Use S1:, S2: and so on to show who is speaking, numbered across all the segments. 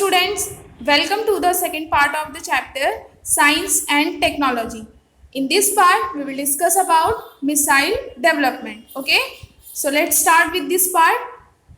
S1: students, welcome to the second part of the chapter Science and Technology. In this part, we will discuss about missile development. Okay, so let's start with this part.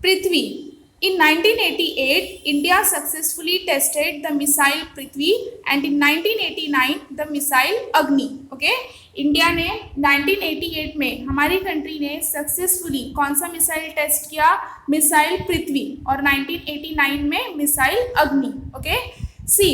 S1: Prithvi. In 1988, India successfully tested the missile Prithvi and in 1989 the missile Agni. Okay, India ने 1988 में हमारी country ने successfully कौन सा missile test किया? Missile पृथ्वी, और 1989 में missile अग्नि. ओके, सी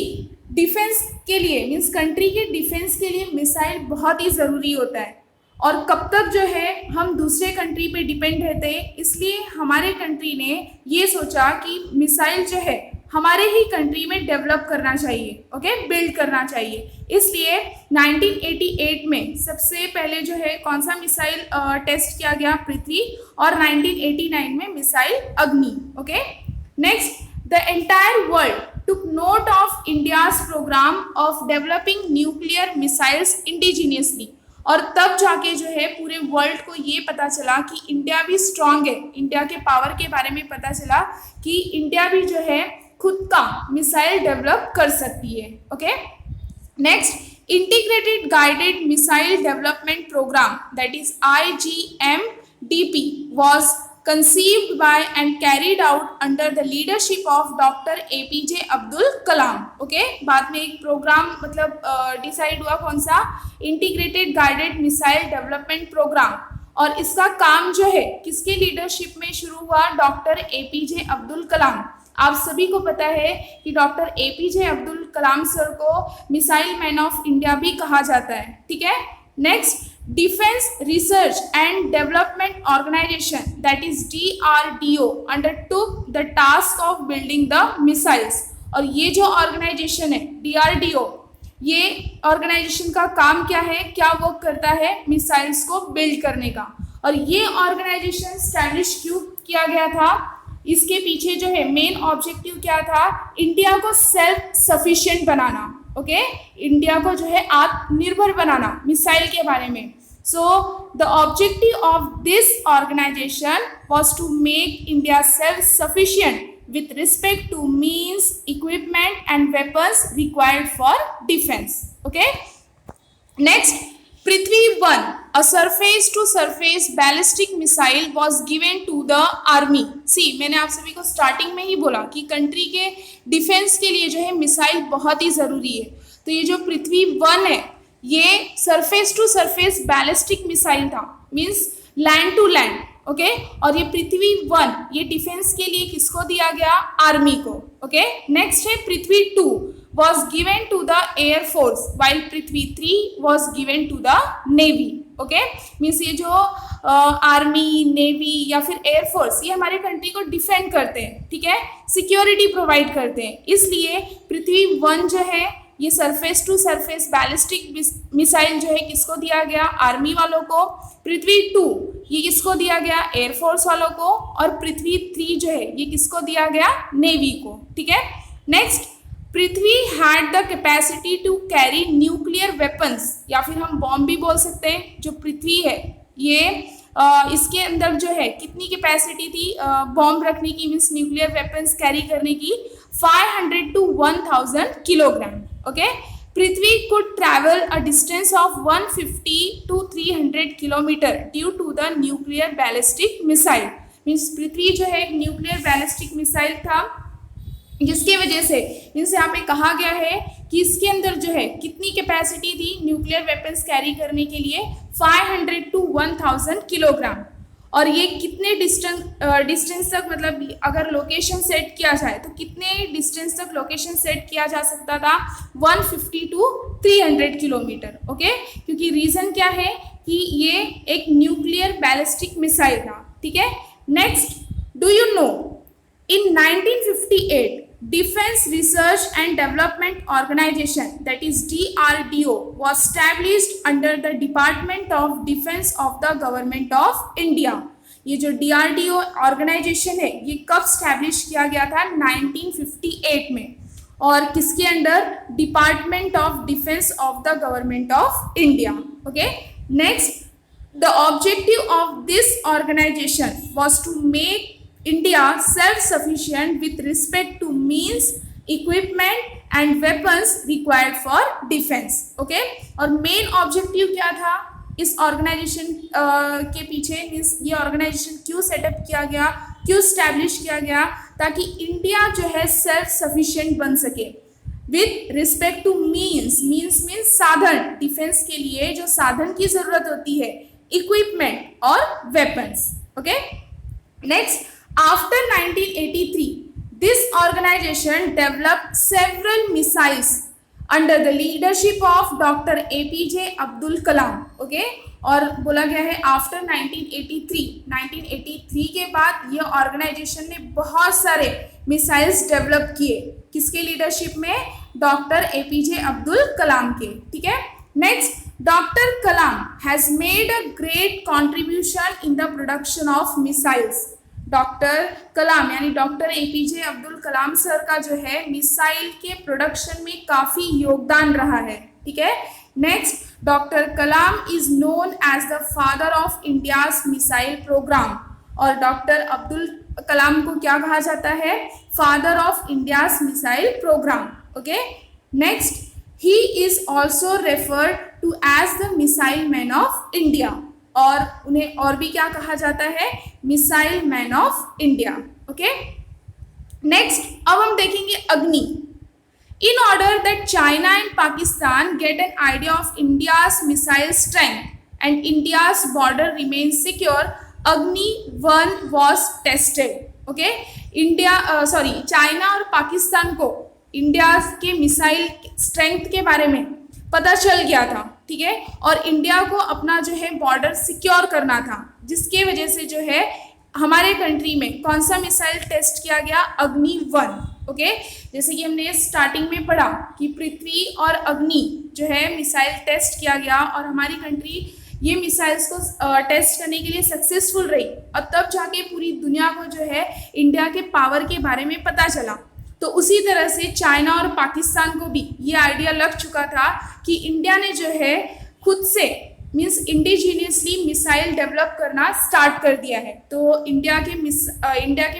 S1: डिफेंस के लिए मीन्स कंट्री के डिफेंस के लिए मिसाइल बहुत ही ज़रूरी होता है और कब तक जो है हम दूसरे कंट्री पे डिपेंड रहते हैं. इसलिए हमारे कंट्री ने ये सोचा कि मिसाइल जो है हमारे ही कंट्री में डेवलप करना चाहिए. ओके, बिल्ड करना चाहिए. इसलिए 1988 में सबसे पहले जो है कौन सा मिसाइल टेस्ट किया गया? पृथ्वी, और 1989 में मिसाइल अग्नि. Okay, next, the entire world took note of India's program of developing nuclear missiles indigenously. और तब जाके जो है पूरे वर्ल्ड को ये पता चला कि इंडिया भी स्ट्रांग है, इंडिया के पावर के बारे में पता चला कि इंडिया भी जो है खुद का मिसाइल डेवलप कर सकती है. Okay, next, integrated guided missile development programme that is IGMDP was conceived by and carried out under the leadership of Dr. APJ Abdul Kalam. Okay, बाद में एक प्रोग्राम मतलब डिसाइड हुआ कौन सा? Integrated guided missile development programme. और इसका काम जो है किसके लीडरशिप में शुरू हुआ? डॉक्टर APJ अब्दुल कलाम. आप सभी को पता है कि doctor APJ Abdul Kalam sir को मिसाइल मैन ऑफ इंडिया भी कहा जाता है. ठीक है, next, Defense Research and Development Organization that is DRDO undertook the task of building the missiles. और ये जो ऑर्गेनाइजेशन है DRDO, ये ऑर्गेनाइजेशन का काम क्या है, क्या वर्क करता है? मिसाइल्स को बिल्ड करने का. और ये ऑर्गेनाइजेशन स्टैब्लिश क्यों किया गया था? इसके पीछे जो है मेन ऑब्जेक्टिव क्या था? इंडिया को सेल्फ सफिशिएंट बनाना. ओके, इंडिया को जो है आत्मनिर्भर बनाना मिसाइल के बारे में. So the objective of this organization was to make India self-sufficient with respect to means, equipment and weapons required for defense. Okay. Next, Prithvi 1, a surface-to-surface ballistic missile was given to the army. See, मैंने आप सभी को starting में ही बोला कि country के defence के लिए जो है मिसाइल बहुत ही ज़रूरी है. तो ये जो पृथ्वी 1 है ये surface to surface ballistic missile था, means land to land. Okay, और ये पृथ्वी 1 ये डिफेंस के लिए किसको दिया गया? आर्मी को. ओके, नेक्स्ट है पृथ्वी 2 was given to the air force while Prithvi 3 was given to the navy. Okay, means ये जो आर्मी, नेवी या फिर एयरफोर्स ये हमारे कंट्री को डिफेंड करते हैं. ठीक है, सिक्योरिटी प्रोवाइड करते हैं. इसलिए पृथ्वी 1 जो है ये surface to surface ballistic missile जो है किसको दिया गया? आर्मी वालों को. पृथ्वी 2 ये किसको दिया गया? एयरफोर्स वालों को. और पृथ्वी 3 जो है ये किसको दिया गया? नेवी को. ठीक है, next, Prithvi had the capacity to carry nuclear weapons, या फिर हम बॉम्ब भी बोल सकते हैं. जो पृथ्वी है ये इसके अंदर जो है कितनी कैपेसिटी थी बॉम्ब रखने की, मीन्स न्यूक्लियर वेपन्स कैरी करने की? 500 to 1000 kilogram. Okay, Prithvi could travel a distance of 150 to 300 kilometre due to the nuclear ballistic missile. Means Prithvi जो है एक न्यूक्लियर बैलिस्टिक मिसाइल था जिसके वजह से मीन्स यहाँ पे कहा गया है कि इसके अंदर जो है कितनी कैपेसिटी थी न्यूक्लियर वेपन्स कैरी करने के लिए? 500 to 1000 किलोग्राम. और ये कितने डिस्टेंस तक, मतलब अगर लोकेशन सेट किया जाए तो कितने डिस्टेंस तक लोकेशन सेट किया जा सकता था? 150 to 300 किलोमीटर. ओके, क्योंकि रीज़न क्या है कि ये एक न्यूक्लियर बैलिस्टिक मिसाइल था. ठीक है, next, do you know in 1958 Defense Research and Development Organization that is DRDO was established under the Department of Defense of the Government of India. ये जो DRDO ऑर्गेनाइजेशन है ये कब स्टैब्लिश किया गया था? 1958 में. और किसके under? Department of defence of the government of India. Okay, next, the objective of this organisation was to make India self-sufficient with respect to means, equipment and weapons required for defence. Okay, और main objective क्या था इस organisation के पीछे, means ये organisation क्यों setup किया गया, क्यों स्टैब्लिश किया गया, ताकि इंडिया जो है सेल्फ सफिशिएंट बन सके विथ रिस्पेक्ट टू मीन्स साधन, डिफेंस के लिए जो साधन की जरूरत होती है, इक्विपमेंट और weapons. Okay, next, after 1983 this organization developed several missiles under the leadership of Dr. APJ Abdul Kalam। Okay, और बोला गया है आफ्टर 1983 के बाद ये ऑर्गेनाइजेशन ने बहुत सारे मिसाइल्स डेवलप किए, किसके लीडरशिप में, डॉक्टर एपीजे अब्दुल कलाम के। ठीक है, next, doctor Kalam has made a great contribution in the production of missiles. Doctor Kalam यानी doctor APJ Abdul Kalam sir का जो है मिसाइल के प्रोडक्शन में काफी योगदान रहा है। ठीक है, next, doctor Kalam is known as the father of India's missile programme, और डॉक्टर अब्दुल कलाम को क्या कहा जाता है, father of India's missile programme. Okay, next, he is also referred to as the missile man of India, और उन्हें और भी क्या कहा जाता है, missile man of India. Okay, next, अब हम देखेंगे Agni. In order that China and Pakistan get an idea of India's missile strength and India's border remain secure, अग्नि 1 वॉज टेस्टेड। ओके, चाइना और पाकिस्तान को इंडिया के मिसाइल स्ट्रेंथ के बारे में पता चल गया था। ठीक है, और इंडिया को अपना जो है बॉर्डर सिक्योर करना था, जिसके वजह से जो है हमारे कंट्री में कौन सा मिसाइल टेस्ट किया गया, अग्नि 1। ओके, जैसे कि हमने स्टार्टिंग में पढ़ा कि पृथ्वी और अग्नि जो है मिसाइल टेस्ट किया गया, और हमारी कंट्री ये मिसाइल्स को टेस्ट करने के लिए सक्सेसफुल रही, और तब जाके पूरी दुनिया को जो है इंडिया के पावर के बारे में पता चला। तो उसी तरह से चाइना और पाकिस्तान को भी ये आइडिया लग चुका था कि इंडिया ने जो है खुद से मीन्स इंडिजीनियसली मिसाइल डेवलप करना स्टार्ट कर दिया है। तो इंडिया के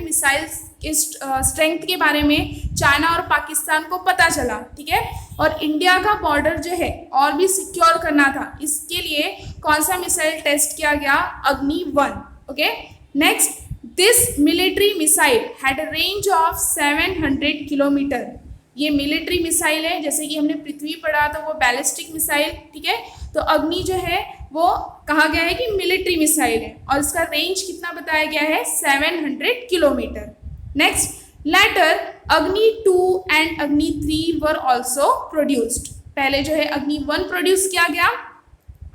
S1: मिसाइल के स्ट्रेंथ के बारे में चाइना और पाकिस्तान को पता चला। ठीक है, और इंडिया का बॉर्डर जो है और भी सिक्योर करना था, इसके लिए कौन सा मिसाइल टेस्ट किया गया, अग्नि 1। Okay, next, this military missile had a range of 700 kilometre. ये मिलिट्री मिसाइल है, जैसे कि हमने पृथ्वी पढ़ा तो वो बैलिस्टिक मिसाइल। ठीक है, तो अग्नि जो है वो कहा गया है कि मिलिट्री मिसाइल है, और इसका रेंज कितना बताया गया है, 700 किलोमीटर। नेक्स्ट, लेटर अग्नि 2 एंड अग्नि 3 वर ऑल्सो प्रोड्यूस्ड। पहले जो है अग्नि 1 प्रोड्यूस किया गया,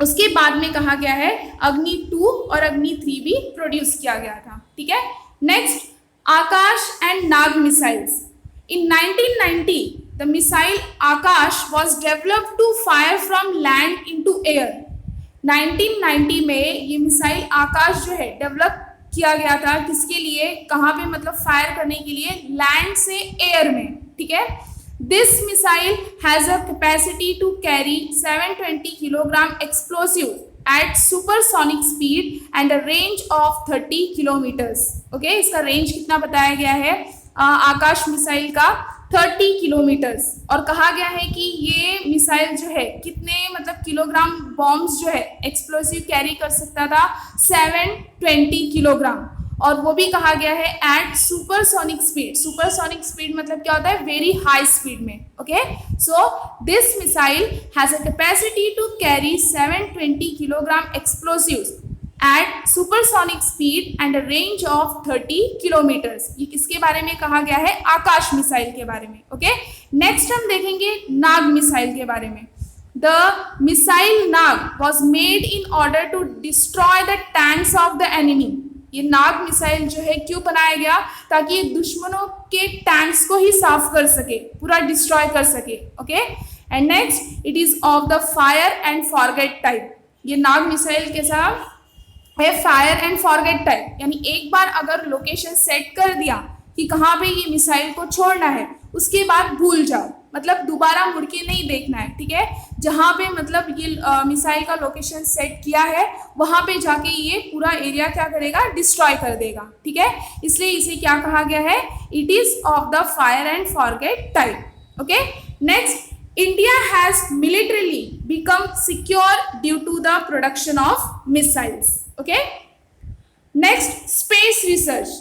S1: उसके बाद में कहा गया है अग्नि 2 और अग्नि 3 भी प्रोड्यूस किया गया था। ठीक है, next, Akash and Nag missiles. In 1990 the missile Akash was developed to fire from land into air. 1990 में ये मिसाइल आकाश जो है डेवलप किया गया था, किसके लिए, कहाँ पे, मतलब फायर करने के लिए लैंड से एयर में। ठीक है, This missile has a capacity to carry 720 kilogram explosive at supersonic speed and a range of 30 kilometers. Okay, इसका रेंज कितना बताया गया है आकाश मिसाइल का, 30 किलोमीटर्स। और कहा गया है कि ये मिसाइल जो है कितने मतलब किलोग्राम बॉम्ब्स जो है एक्सप्लोसिव कैरी कर सकता था, 720 किलोग्राम। और वो भी कहा गया है at supersonic speed. Supersonic speed मतलब क्या होता है, वेरी हाई स्पीड में। Okay, so this missile has a capacity to carry 720 kilogram explosives at supersonic speed and a range of 30 kilometres. ये किसके बारे में कहा गया है, आकाश मिसाइल के बारे में। ओके, नेक्स्ट हम देखेंगे नाग मिसाइल के बारे में। The missile Nag was made in order to destroy the tanks of the enemy. ये नाग मिसाइल जो है क्यों बनाया गया, ताकि ये दुश्मनों के टैंक्स को ही साफ कर सके, पूरा डिस्ट्रॉय कर सके। Okay, and next, it is of the fire and forget type. ये नाग मिसाइल कैसा है, फायर एंड फॉरगेट टाइप, यानी एक बार अगर लोकेशन सेट कर दिया कि कहाँ पे ये मिसाइल को छोड़ना है, उसके बाद भूल जाओ। मतलब दोबारा मुड़ के नहीं देखना है, ठीक है। जहाँ पे मतलब ये मिसाइल का लोकेशन सेट किया है वहाँ पे जाके ये पूरा एरिया क्या करेगा, डिस्ट्रॉय कर देगा, ठीक है। इसलिए इसे क्या कहा गया है, it is of the fire and forget type, okay. Next, India has militarily become secure due to the production of missiles, okay. Next, space research.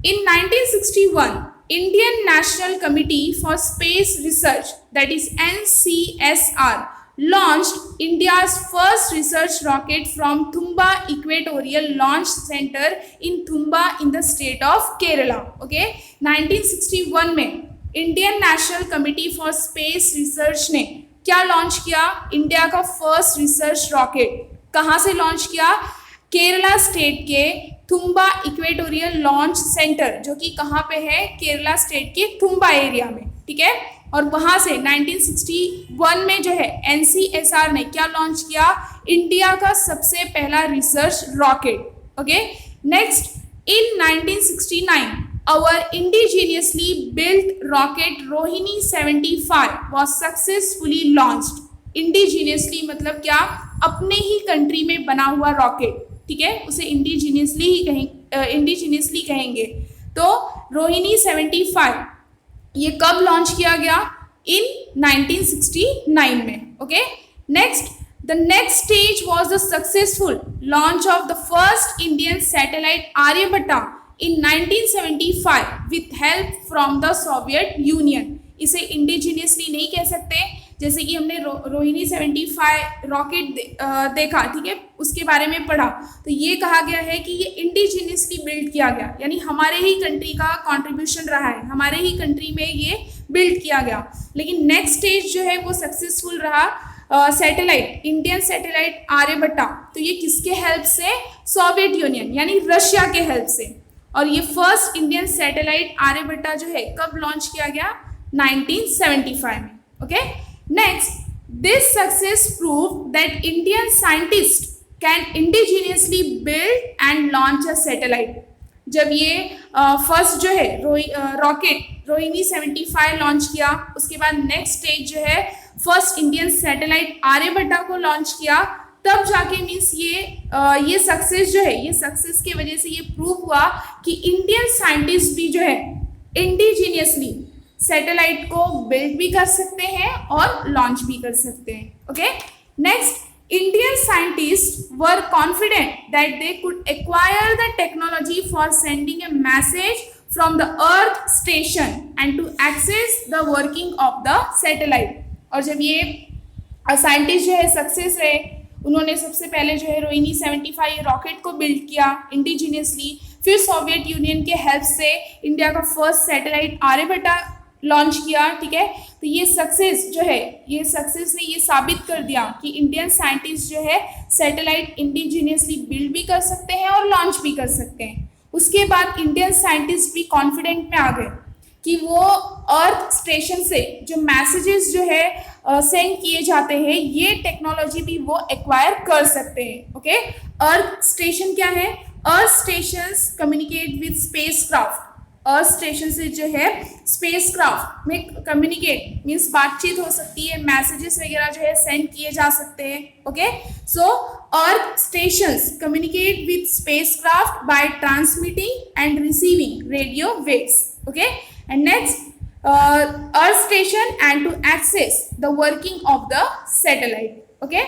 S1: In 1961, Indian National Committee for Space Research, that is NCSR, launched India's first research rocket from Thumba Equatorial Launch Center in Thumba in the state of Kerala, okay. 1961 में Indian national committee for space research ने क्या launch किया, India का first research rocket कहाँ से launch किया, Kerala state के Thumba equatorial launch centre, जो कि कहाँ पे है, केरला स्टेट के थुम्बा एरिया में, ठीक है। और वहाँ से 1961 में जो है एनसीएसआर ने क्या लॉन्च किया, इंडिया का सबसे पहला research rocket, okay. Next, in 1969 our indigenously built rocket Rohini 75 was successfully launched. Indigenously मतलब क्या, अपने ही कंट्री में बना हुआ रॉकेट, ठीक है, उसे इंडिजीनियसली ही इंडिजीनियसली कहेंगे। तो रोहिणी 75 ये कब लॉन्च किया गया, इन 1969 में, okay. Next, the next stage was the successful launch of the first Indian satellite Aryabhatta in 1975 with help from the Soviet Union. इसे इंडिजीनियसली नहीं कह सकते, जैसे कि हमने रोहिणी 75 रॉकेट देखा, ठीक है, उसके बारे में पढ़ा, तो ये कहा गया है कि ये इंडिजीनियसली बिल्ड किया गया, यानी हमारे ही कंट्री का कंट्रीब्यूशन रहा है, हमारे ही कंट्री में ये बिल्ड किया गया। लेकिन नेक्स्ट स्टेज जो है वो सक्सेसफुल रहा सैटेलाइट, इंडियन सैटेलाइट आर्यभट्टा, तो ये किसके हेल्प से, सोवियत यूनियन यानी रशिया के हेल्प से। और ये फर्स्ट इंडियन सैटेलाइट आर्यभट्टा जो है कब लॉन्च किया गया, 1975 में, okay. Next, this success prove that Indian scientist can indigenously build and launch a satellite. जब ये फर्स्ट जो है रॉकेट रोहिणी 75 लॉन्च किया, उसके बाद नेक्स्ट स्टेज जो है फर्स्ट इंडियन सैटेलाइट आर्यभट्टा को लॉन्च किया, तब जाके मीन्स ये सक्सेस जो है, ये सक्सेस की वजह से ये प्रूव हुआ कि इंडियन साइंटिस्ट भी जो है इंडिजीनियसली सैटेलाइट को बिल्ड भी कर सकते हैं और लॉन्च भी कर सकते हैं, okay. Next, Indian scientist were confident that they could acquire the technology for sending a message from the earth station and to access the working of the satellite. और जब ये साइंटिस्ट जो है सक्सेस रहे, उन्होंने सबसे पहले जो है रोहिणी 75 रॉकेट को बिल्ड किया इंडिजीनियसली, फिर सोवियत यूनियन के हेल्प से इंडिया का फर्स्ट सैटेलाइट आर्यभट्टा लॉन्च किया, ठीक है। तो ये सक्सेस जो है, ये सक्सेस ने ये साबित कर दिया कि इंडियन साइंटिस्ट जो है सैटेलाइट इंडिजीनियसली बिल्ड भी कर सकते हैं और लॉन्च भी कर सकते हैं। उसके बाद इंडियन साइंटिस्ट भी कॉन्फिडेंट में आ गए कि वो अर्थ स्टेशन से जो मैसेजेस जो है सेंड किए जाते हैं, ये टेक्नोलॉजी भी वो एक्वायर कर सकते हैं, ओके। अर्थ स्टेशन क्या है, earth stations communicate with spacecraft. Earth station से जो है स्पेसक्राफ्ट में कम्युनिकेट मीन्स बातचीत हो सकती है, मैसेजेस वगैरह जो है सेंड किए जा सकते हैं, okay. So earth stations communicate with spacecraft by transmitting and receiving radio waves, okay. And next, Earth station and to access the working of the satellite, okay.